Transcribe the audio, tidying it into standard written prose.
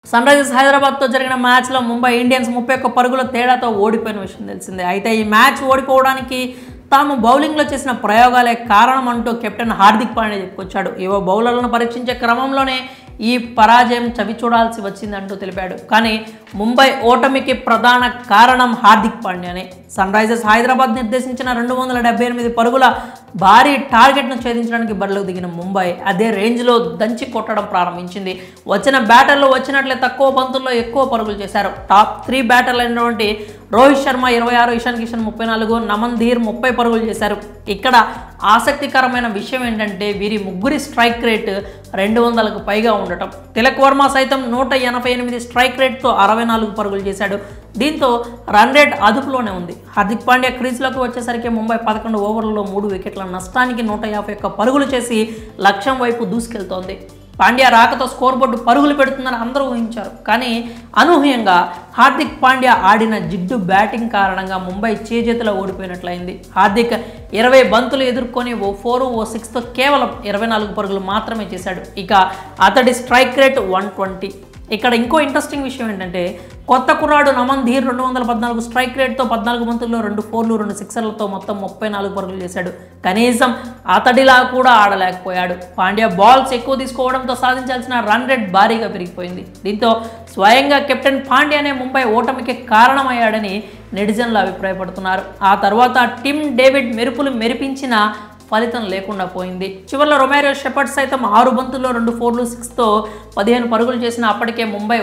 Sun Risers హైదరాబాద్తో జరిగిన మ్యాచ్లో ముంబై ఇండియన్స్ 31 పరుగుల తేడాతో ఓడిపోయిన విషయం తెలిసిందే. అయితే ఈ మ్యాచ్ ఓడిపోవడానికి తాము బౌలింగ్లో చేసిన ప్రయోగాలే కారణం అంటూ కెప్టెన్ హార్దిక్ పాండ్యా చెప్పుకొచ్చాడు. యువ బౌలర్లను పరీక్షించే క్రమంలోనే ఈ పరాజయం చవి చూడాల్సి వచ్చిందంటూ తెలిపాడు. కానీ ముంబై ఓటమికి ప్రధాన కారణం హార్దిక్ పాండ్యానే. సన్ రైజర్స్ హైదరాబాద్ నిర్దేశించిన 278 పరుగుల భారీ టార్గెట్ను ఛేదించడానికి బరిలోకి దిగిన ముంబై అదే రేంజ్లో దంచి కొట్టడం ప్రారంభించింది. వచ్చిన బ్యాటర్లు వచ్చినట్లే తక్కువ బంతుల్లో ఎక్కువ పరుగులు చేశారు. టాప్ 3 బ్యాటర్లు అయినటువంటి రోహిత్ శర్మ 26, ఇషాన్ కిషన్ 34, నమన్ ధీర్ 30 పరుగులు చేశారు. ఇక్కడ ఆసక్తికరమైన విషయం ఏంటంటే వీరి ముగ్గురి స్ట్రైక్ రేట్ 200కు పైగా ఉండటం. తిలక్ వర్మ సైతం 188 స్ట్రైక్ రేట్తో 64 పరుగులు చేశాడు. దీంతో రన్ రేట్ అదుపులోనే ఉంది. హార్దిక్ పాండ్యా క్రీజ్లోకి వచ్చేసరికి ముంబై 11 ఓవర్లలో 3 వికెట్ల నష్టానికి 151 పరుగులు చేసి లక్ష్యం వైపు దూసుకెళ్తోంది. పాండ్యా రాకతో స్కోర్ బోర్డు పరుగులు పెడుతుందని అందరూ ఊహించారు. కానీ అనూహ్యంగా హార్దిక్ పాండ్యా ఆడిన జిడ్డు బ్యాటింగ్ కారణంగా ముంబై చేజేతులో ఓడిపోయినట్లయింది. హార్దిక్ 20 బంతులు ఎదుర్కొని ఓ 4, ఓ 6తో కేవలం 24 పరుగులు మాత్రమే చేశాడు. ఇక అతడి స్ట్రైక్ రేట్ 120. ఇక్కడ ఇంకో ఇంట్రెస్టింగ్ విషయం ఏంటంటే కొత్త కుర్రాడు నమన్ ధీర్ 214 స్ట్రైక్ రేట్తో 14 బంతుల్లో 2 4లు 2 6ర్లతో మొత్తం 34 పరుగులు చేశాడు. కనీసం అతడిలా కూడా ఆడలేకపోయాడు. పాండ్యా బాల్స్ ఎక్కువ తీసుకోవడంతో సాధించాల్సిన రన్ రేట్ భారీగా పెరిగిపోయింది. దీంతో స్వయంగా కెప్టెన్ పాండ్యానే ముంబై ఓటమికి కారణమయ్యాడని నెటిజన్లు అభిప్రాయపడుతున్నారు. ఆ తర్వాత టిమ్ డేవిడ్ మెరుపులు మెరిపించిన ఫలితం లేకుండా పోయింది. చివరిలో రొమారియో షెపర్డ్ సైతం 6 బంతుల్లో 2 4లు 6తో 15 పరుగులు చేసిన అప్పటికే ముంబై